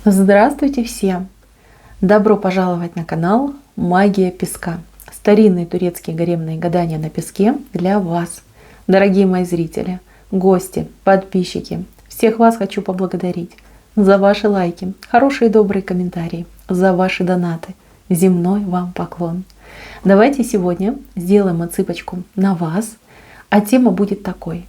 Здравствуйте всем! Добро пожаловать на канал Магия Песка. Старинные турецкие гаремные гадания на песке для вас. Дорогие мои зрители, гости, подписчики, всех вас хочу поблагодарить за ваши лайки, хорошие и добрые комментарии, за ваши донаты. Земной вам поклон. Давайте сегодня сделаем отсыпочку на вас, а тема будет такой: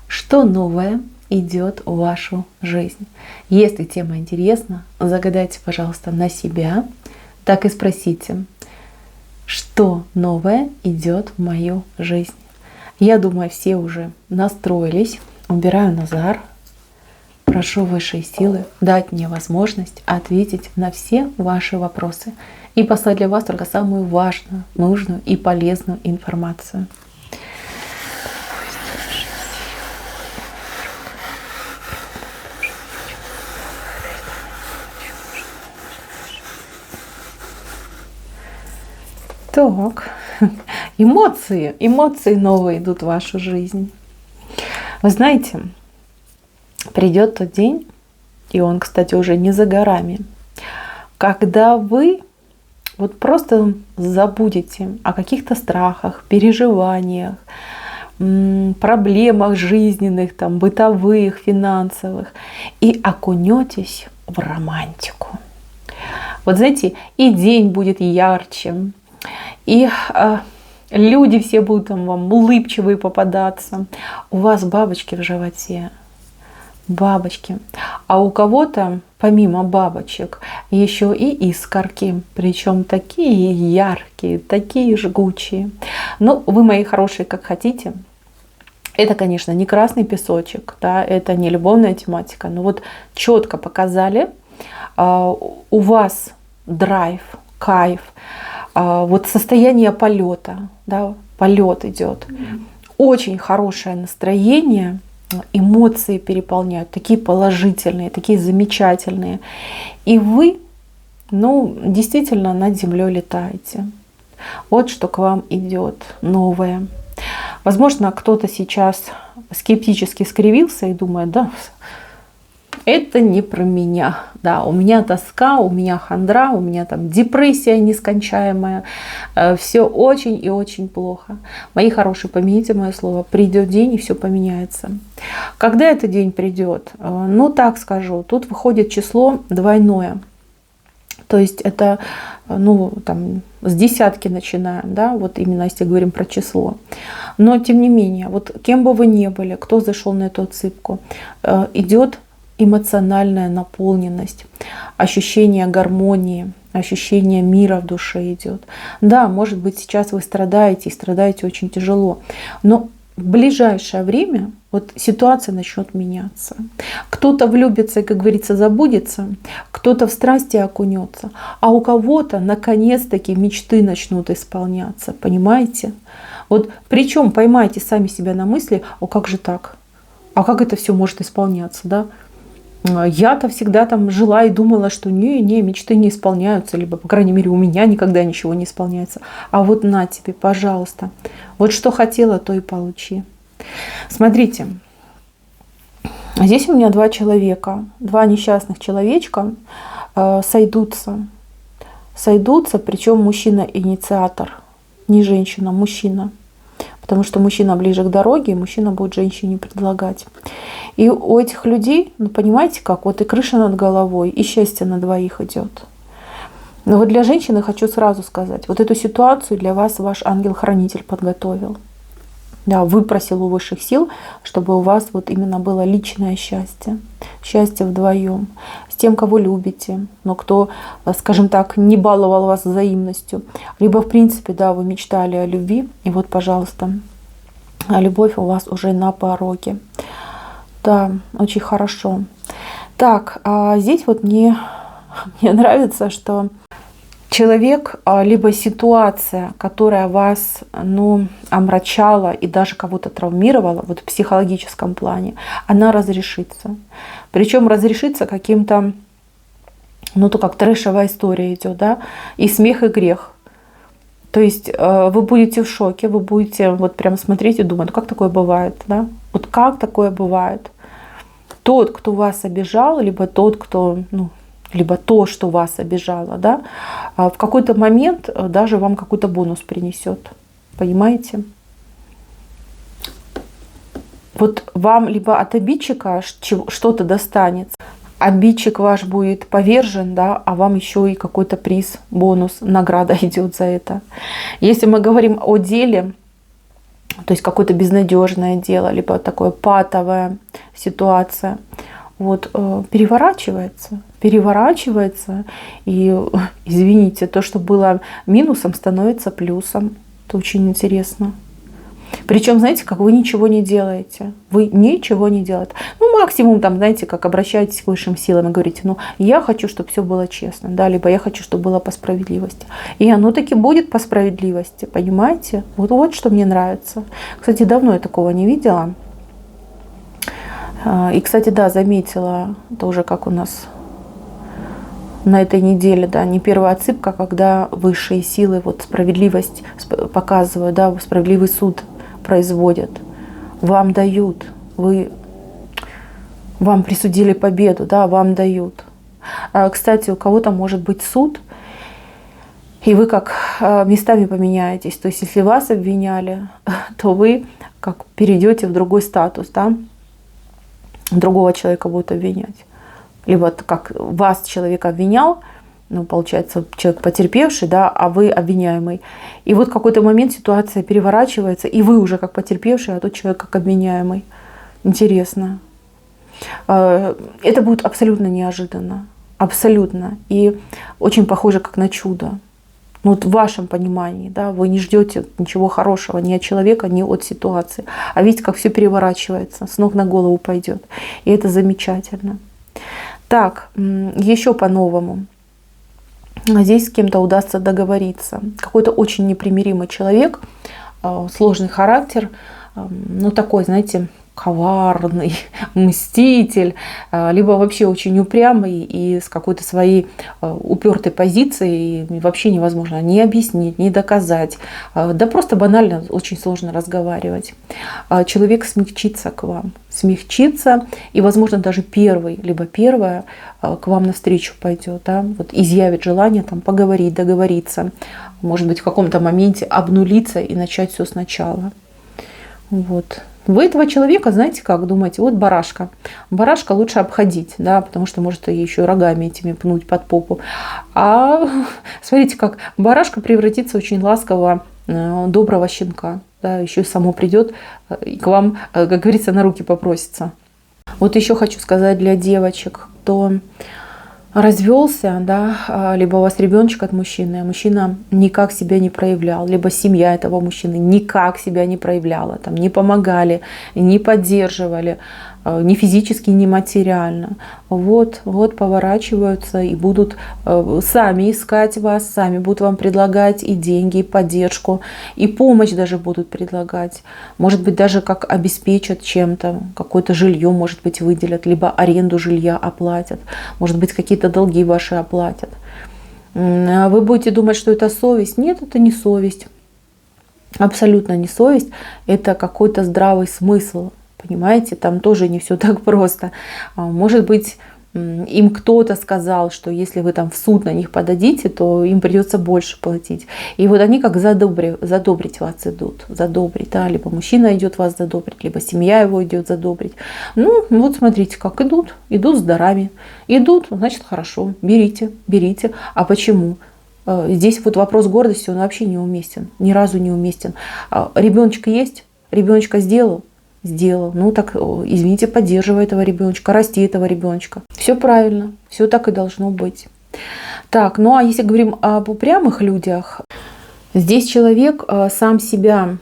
что новое идет в вашу жизнь. Если тема интересна, загадайте, пожалуйста, на себя, так и спросите, что новое идет в мою жизнь. Я думаю, все уже настроились. Убираю Назар. Прошу высшие силы дать мне возможность ответить на все ваши вопросы и послать для вас только самую важную, нужную и полезную информацию. Так, эмоции новые идут в вашу жизнь. Вы знаете, придет тот день, и он, кстати, уже не за горами, когда вы вот просто забудете о каких-то страхах, переживаниях, проблемах жизненных, там, бытовых, финансовых, и окунетесь в романтику. Вот знаете, и день будет ярче, и люди все будут вам улыбчивые попадаться. У вас бабочки в животе. Бабочки. А у кого-то, помимо бабочек, еще и искорки. Причем такие яркие, такие жгучие. Ну, вы, мои хорошие, как хотите. Это, конечно, не красный песочек, да, это не любовная тематика. Но вот четко показали, у вас драйв, кайф, вот состояние полета, да, полет идет. Очень хорошее настроение, эмоции переполняют, такие положительные, такие замечательные. И вы, действительно над землей летаете. Вот что к вам идет новое. Возможно, кто-то сейчас скептически скривился и думает: да, это не про меня. Да, у меня тоска, у меня хандра, у меня там депрессия нескончаемая. Все очень и очень плохо. Мои хорошие, помяните мое слово, придет день и все поменяется. Когда этот день придет? Так скажу, тут выходит число двойное. То есть это, с десятки начинаем, да, вот именно если говорим про число. Но тем не менее, вот кем бы вы ни были, кто зашел на эту отсыпку, идет эмоциональная наполненность, ощущение гармонии, ощущение мира в душе идет. Да, может быть, сейчас вы страдаете и страдаете очень тяжело, но в ближайшее время вот ситуация начнет меняться. Кто-то влюбится и, как говорится, забудется, кто-то в страсти окунется, а у кого-то наконец-таки мечты начнут исполняться, понимаете? Вот причем поймайте сами себя на мысли: о, как же так? А как это все может исполняться, да? Я-то всегда там жила и думала, что не, мечты не исполняются, либо, по крайней мере, у меня никогда ничего не исполняется. А вот на тебе, пожалуйста. Вот что хотела, то и получи. Смотрите, здесь у меня два человека, два несчастных человечка сойдутся. Сойдутся, причем мужчина-инициатор, не женщина, мужчина. Потому что мужчина ближе к дороге, и мужчина будет женщине предлагать. И у этих людей, понимаете как, вот и крыша над головой, и счастье на двоих идет. Но вот для женщины хочу сразу сказать, вот эту ситуацию для вас ваш ангел-хранитель подготовил. Да, выпросил у высших сил, чтобы у вас вот именно было личное счастье. Счастье вдвоем. С тем, кого любите, но кто, скажем так, не баловал вас взаимностью. Либо, в принципе, да, вы мечтали о любви, и вот, пожалуйста, любовь у вас уже на пороге. Да, очень хорошо. Так, а здесь вот мне нравится, что человек, либо ситуация, которая вас, омрачала и даже кого-то травмировала, вот в психологическом плане, она разрешится. Причем разрешится каким-то, то как трэшевая история идет, да, и смех, и грех. То есть вы будете в шоке, вы будете вот прям смотреть и думать: как такое бывает, да? Вот как такое бывает? Тот, кто вас обижал, либо тот, кто либо то, что вас обижало, да, в какой-то момент даже вам какой-то бонус принесет. Понимаете? Вот вам либо от обидчика что-то достанется, обидчик ваш будет повержен, да, а вам еще и какой-то приз, бонус, награда идет за это. Если мы говорим о деле, то есть какое-то безнадежное дело, либо такое патовая ситуация, вот, переворачивается, и, извините, то, что было минусом, становится плюсом. Это очень интересно. Причем, знаете, как вы ничего не делаете. Вы ничего не делаете. Ну, максимум, там, знаете, как обращаетесь к высшим силам и говорите, ну, я хочу, чтобы все было честно, да, либо я хочу, чтобы было по справедливости. И оно таки будет по справедливости, понимаете? Вот что мне нравится. Кстати, давно я такого не видела. И, кстати, да, заметила тоже, как у нас на этой неделе, да, не первая отсыпка, когда высшие силы вот справедливость показывают, да, справедливый суд производят, вам дают, вам присудили победу, да, вам дают. Кстати, у кого-то может быть суд, и вы как местами поменяетесь. То есть, если вас обвиняли, то вы как перейдете в другой статус, да, другого человека будут обвинять. Либо как вас человек обвинял, ну, получается, человек потерпевший, да, а вы обвиняемый. И вот в какой-то момент ситуация переворачивается, и вы уже как потерпевший, а тот человек как обвиняемый. Интересно. Это будет абсолютно неожиданно. Абсолютно. И очень похоже как на чудо. Ну, вот в вашем понимании, да, вы не ждете ничего хорошего ни от человека, ни от ситуации. А видите, как все переворачивается, с ног на голову пойдет. И это замечательно. Так, еще по-новому. Здесь с кем-то удастся договориться. Какой-то очень непримиримый человек, сложный характер, ну такой, знаете, коварный, мститель, либо вообще очень упрямый и с какой-то своей упертой позицией, вообще невозможно ни объяснить, ни доказать. Да просто банально очень сложно разговаривать. Человек смягчится к вам, смягчится, и, возможно, даже первый, либо первая к вам навстречу пойдет, да, вот изъявит желание там поговорить, договориться, может быть, в каком-то моменте обнулиться и начать все сначала. Вот. Вы этого человека, знаете как, думаете, вот барашка. Барашка лучше обходить, да, потому что может еще и рогами этими пнуть под попу. А смотрите, как барашка превратится в очень ласкового, доброго щенка. Да, еще и само придет и к вам, как говорится, на руки попросится. Вот еще хочу сказать для девочек, кто развелся, да, либо у вас ребеночек от мужчины, а мужчина никак себя не проявлял, либо семья этого мужчины никак себя не проявляла, там, не помогали, не поддерживали, ни физически, ни материально. Вот поворачиваются и будут сами искать вас, сами будут вам предлагать и деньги, и поддержку, и помощь даже будут предлагать. Может быть, даже как обеспечат чем-то, какое-то жилье, может быть, выделят, либо аренду жилья оплатят, может быть, какие-то долги ваши оплатят. Вы будете думать, что это совесть. Нет, это не совесть. Абсолютно не совесть. Это какой-то здравый смысл. Понимаете, там тоже не все так просто. Может быть, им кто-то сказал, что если вы там в суд на них подадите, то им придется больше платить. И вот они как задобрить вас идут. Задобрить, да, либо мужчина идет вас задобрить, либо семья его идет задобрить. Ну, вот смотрите, как идут. Идут с дарами. Идут, значит, хорошо, берите. А почему? Здесь вот вопрос гордости, он вообще неуместен. Ни разу не уместен. Ребеночка есть? Ребеночка сделал? Сделал. Ну так, извините, поддерживай этого ребеночка, расти этого ребеночка. Все правильно, все так и должно быть. Так, ну а если говорим об упрямых людях, здесь человек сам себя,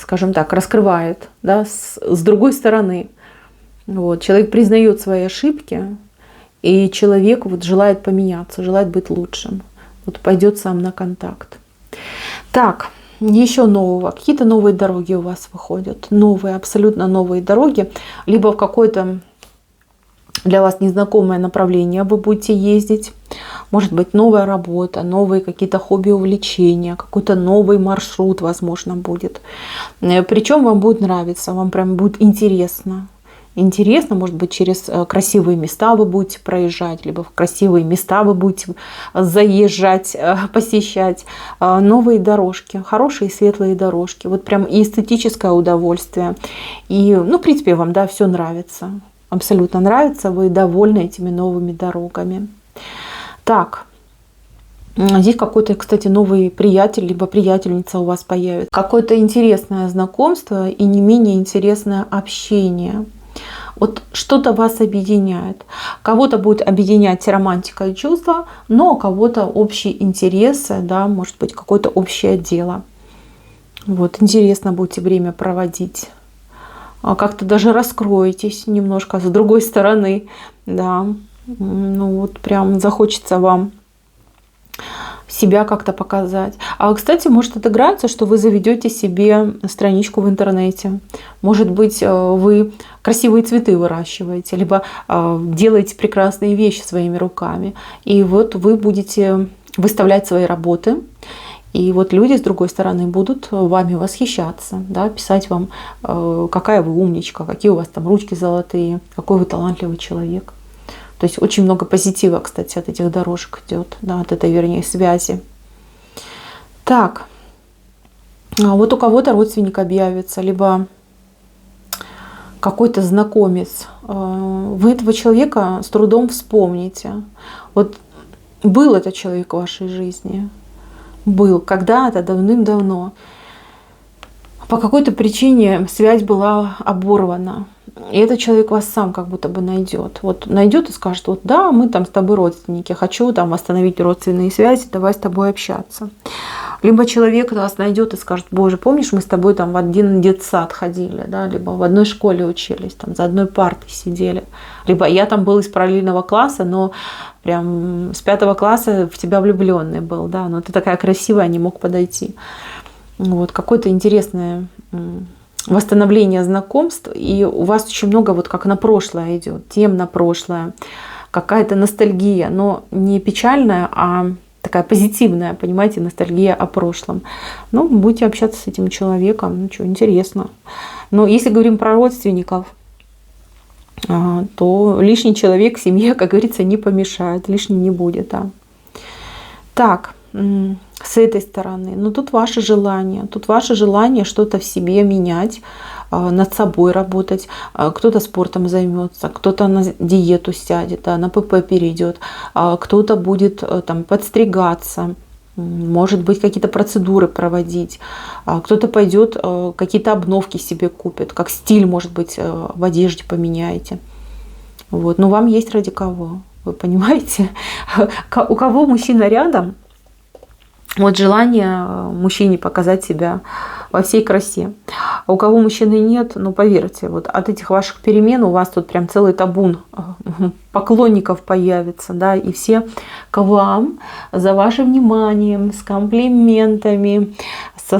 скажем так, раскрывает, да, с другой стороны. Вот, человек признает свои ошибки, и человек вот желает поменяться, желает быть лучшим. Вот пойдет сам на контакт. Так. Еще нового. Какие-то новые дороги у вас выходят. Новые, абсолютно новые дороги. Либо в какое-то для вас незнакомое направление вы будете ездить. Может быть, новая работа, новые какие-то хобби, увлечения, какой-то новый маршрут, возможно, будет. Причем вам будет нравиться, вам прям будет интересно. интересно, может быть, через красивые места вы будете проезжать, либо в красивые места вы будете заезжать, посещать. Новые дорожки, хорошие светлые дорожки. Вот прям и эстетическое удовольствие. И, ну, в принципе, вам, да, все нравится. Абсолютно нравится, вы довольны этими новыми дорогами. Так. Здесь какой-то, кстати, новый приятель, либо приятельница у вас появится. Какое-то интересное знакомство и не менее интересное общение. Вот что-то вас объединяет. Кого-то будет объединять романтика и чувства, но у кого-то общие интересы, да, может быть, какое-то общее дело. Вот, интересно будете время проводить. Как-то даже раскроетесь немножко с другой стороны. Да. Ну вот прям захочется вам себя как-то показать. А, кстати, может отыграться, что вы заведете себе страничку в интернете. Может быть, вы красивые цветы выращиваете, либо делаете прекрасные вещи своими руками. И вот вы будете выставлять свои работы. И вот люди с другой стороны будут вами восхищаться, да, писать вам, какая вы умничка, какие у вас там ручки золотые, какой вы талантливый человек. То есть очень много позитива, кстати, от этих дорожек идет, да, от этой, вернее, связи. Так, вот у кого-то родственник объявится, либо какой-то знакомец. Вы этого человека с трудом вспомните. Вот был этот человек в вашей жизни, был когда-то, давным-давно. По какой-то причине связь была оборвана. И этот человек вас сам как будто бы найдет. Вот найдет и скажет, вот да, мы там с тобой родственники, хочу там восстановить родственные связи, давай с тобой общаться. Либо человек вас найдет и скажет, боже, помнишь, мы с тобой там в один детсад ходили, да, либо в одной школе учились, там за одной партой сидели. Либо я там был из параллельного класса, но прям с 5 класса в тебя влюбленный был, да, но ты такая красивая, не мог подойти. Вот, какое-то интересное восстановление знакомств, и у вас очень много вот как на прошлое идет, тем на прошлое, какая-то ностальгия, но не печальная, а такая позитивная, понимаете, ностальгия о прошлом. Ну, будете общаться с этим человеком, ну что, интересно. Но если говорим про родственников, то лишний человек в семье, как говорится, не помешает, лишним не будет. Да. Так, с этой стороны. Но тут ваше желание что-то в себе менять, над собой работать. Кто-то спортом займется, кто-то на диету сядет, да, на ПП перейдет, кто-то будет там подстригаться, может быть, какие-то процедуры проводить, кто-то пойдет, какие-то обновки себе купит, как стиль, может быть, в одежде поменяете. Вот. Но вам есть ради кого, вы понимаете? У кого мужчина рядом, вот желание мужчине показать себя во всей красе. А у кого мужчины нет, ну поверьте, вот от этих ваших перемен у вас тут прям целый табун поклонников появится, да, и все к вам за вашим вниманием, с комплиментами,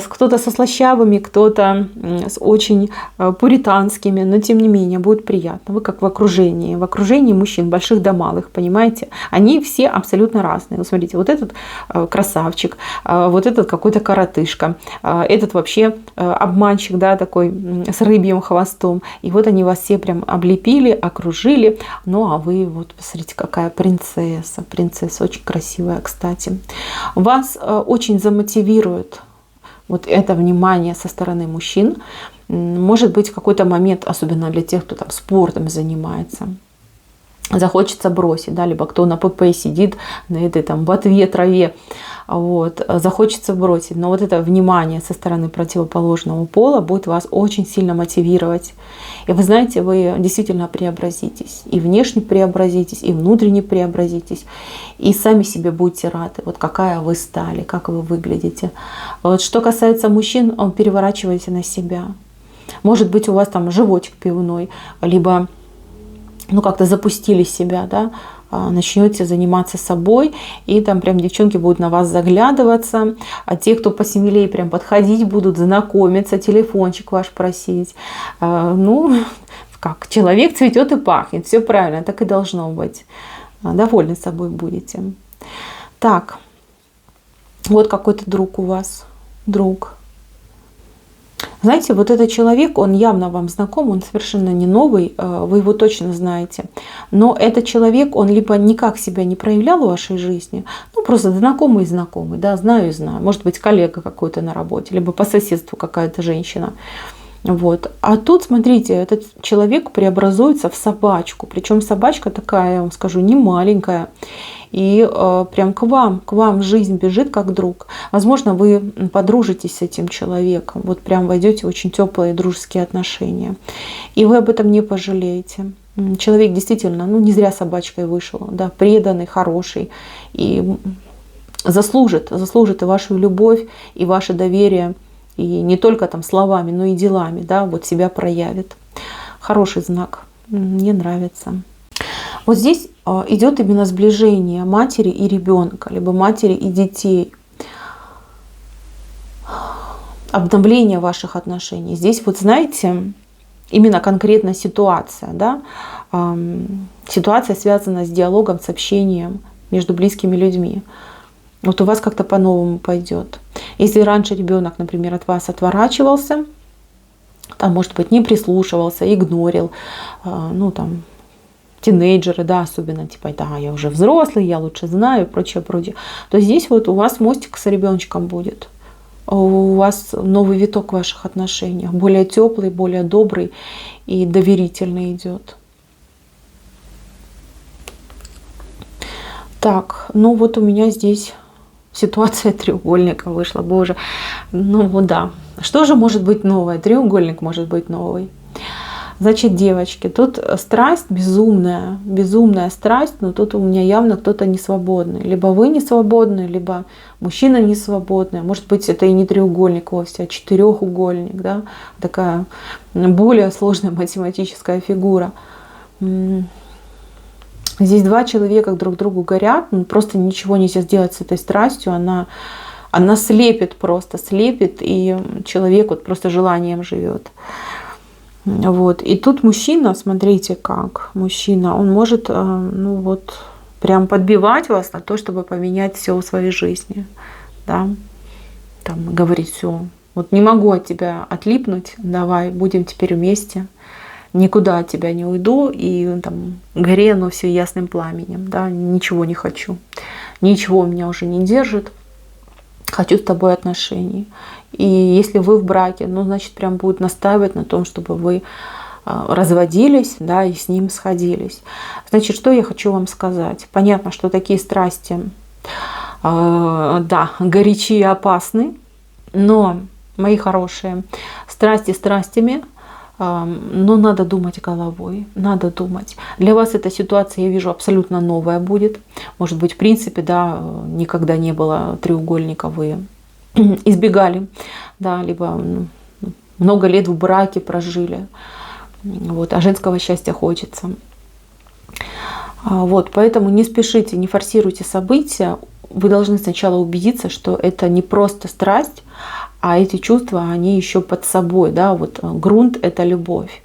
кто-то со слащавыми, кто-то с очень пуританскими, но тем не менее будет приятно. Вы как в окружении мужчин, больших да малых, понимаете? Они все абсолютно разные. Вот смотрите, вот этот красавчик, вот этот какой-то коротышка, этот вообще обманщик, да, такой с рыбьим хвостом. И вот они вас все прям облепили, окружили. Ну, а вы вот посмотрите, какая принцесса. Принцесса очень красивая, кстати. Вас очень замотивирует вот это внимание со стороны мужчин. Может быть, в какой-то момент, особенно для тех, кто там спортом занимается, захочется бросить, да, либо кто на ПП сидит на этой там ботве, траве, вот, захочется бросить. Но вот это внимание со стороны противоположного пола будет вас очень сильно мотивировать. И вы знаете, вы действительно преобразитесь. И внешне преобразитесь, и внутренне преобразитесь. И сами себе будете рады, вот какая вы стали, как вы выглядите. Вот что касается мужчин, переворачивайте на себя. Может быть, у вас там животик пивной, либо ну как-то запустили себя, да, начнете заниматься собой, и там прям девчонки будут на вас заглядываться, а те, кто посмелее, прям подходить будут, знакомиться, телефончик ваш просить. Ну, как, человек цветет и пахнет, все правильно, так и должно быть. Довольны собой будете. Так, вот какой-то друг у вас, друг. Знаете, вот этот человек, он явно вам знаком, он совершенно не новый, вы его точно знаете. Но этот человек, он либо никак себя не проявлял в вашей жизни, ну просто знакомый, да, знаю и знаю. Может быть, коллега какой-то на работе, либо по соседству какая-то женщина. Вот. А тут, смотрите, этот человек преобразуется в собачку. Причем собачка такая, я вам скажу, не маленькая. И прям к вам в жизнь бежит как друг. Возможно, вы подружитесь с этим человеком. Вот прям войдете в очень теплые дружеские отношения. И вы об этом не пожалеете. Человек действительно, ну не зря собачкой вышел, да, преданный, хороший. И заслужит и вашу любовь, и ваше доверие. И не только там словами, но и делами, да, вот себя проявит. Хороший знак. Мне нравится. Вот здесь идет именно сближение матери и ребенка, либо матери и детей. Обновление ваших отношений. Здесь вот знаете, именно конкретно ситуация, да, ситуация связана с диалогом, с общением между близкими людьми. Вот у вас как-то по-новому пойдет. Если раньше ребенок, например, от вас отворачивался, там, может быть, не прислушивался, игнорил, ну там, тинейджеры, да, особенно, типа, да, я уже взрослый, я лучше знаю, прочее, то здесь вот у вас мостик с ребеночком будет. У вас новый виток в ваших отношениях, более теплый, более добрый и доверительный идет. Так, ну вот у меня здесь ситуация треугольника вышла, боже. Ну вот да. Что же может быть новое? Треугольник может быть новый. Значит, девочки, тут страсть безумная, безумная страсть, но тут у меня явно кто-то не свободный. Либо вы не свободны, либо мужчина не свободный. Может быть, это и не треугольник вовсе, а четырехугольник, да? Такая более сложная математическая фигура. Здесь два человека друг другу горят, просто ничего нельзя сделать с этой страстью, она слепит просто, слепит, и человек вот просто желанием живет. Вот. И тут мужчина, смотрите как, мужчина, он может, ну вот, прям подбивать вас на то, чтобы поменять все в своей жизни, да, там, говорить: все, вот не могу от тебя отлипнуть, давай, будем теперь вместе, никуда от тебя не уйду, и там гори оно все ясным пламенем, да, ничего не хочу, ничего меня уже не держит, хочу с тобой отношений. И если вы в браке, ну, значит, прям будет настаивать на том, чтобы вы разводились, да, и с ним сходились. Значит, что я хочу вам сказать? Понятно, что такие страсти, да, горячие и опасны, но, мои хорошие, страсти страстями, но надо думать головой, надо думать. Для вас эта ситуация, я вижу, абсолютно новая будет. Может быть, в принципе, да, никогда не было треугольника, вы избегали, да, либо много лет в браке прожили, вот, а женского счастья хочется. Вот, поэтому не спешите, не форсируйте события. Вы должны сначала убедиться, что это не просто страсть, а эти чувства, они еще под собой, да, вот грунт — это любовь.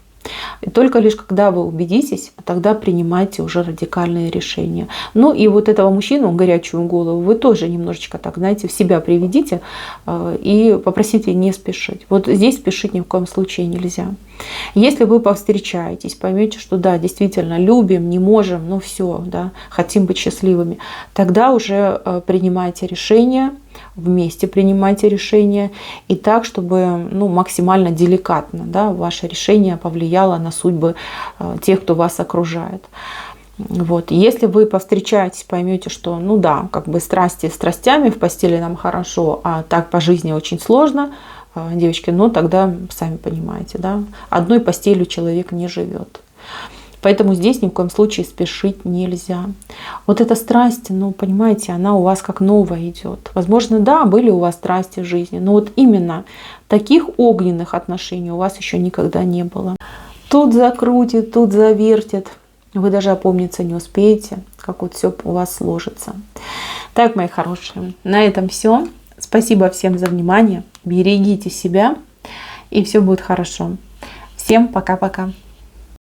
И только лишь когда вы убедитесь, тогда принимайте уже радикальные решения. Ну и вот этого мужчину, горячую голову, вы тоже немножечко так, знаете, в себя приведите и попросите не спешить. Вот здесь спешить ни в коем случае нельзя. Если вы повстречаетесь, поймете, что да, действительно любим, не можем, ну все, да, хотим быть счастливыми, тогда уже принимайте решение, вместе принимайте решение, и так, чтобы, ну, максимально деликатно, да, ваше решение повлияло на судьбы тех, кто вас окружает. Вот. Если вы повстречаетесь, поймете, что, ну да, как бы страсти страстями, в постели нам хорошо, а так по жизни очень сложно, девочки, ну тогда сами понимаете, да, одной постелью человек не живет. Поэтому здесь ни в коем случае спешить нельзя. Вот эта страсть, ну, понимаете, она у вас как новая идет. Возможно, да, были у вас страсти в жизни, но вот именно таких огненных отношений у вас еще никогда не было. Тут закрутит, тут завертит. Вы даже опомниться не успеете, как вот все у вас сложится. Так, мои хорошие, на этом все. Спасибо всем за внимание. Берегите себя, и все будет хорошо. Всем пока-пока.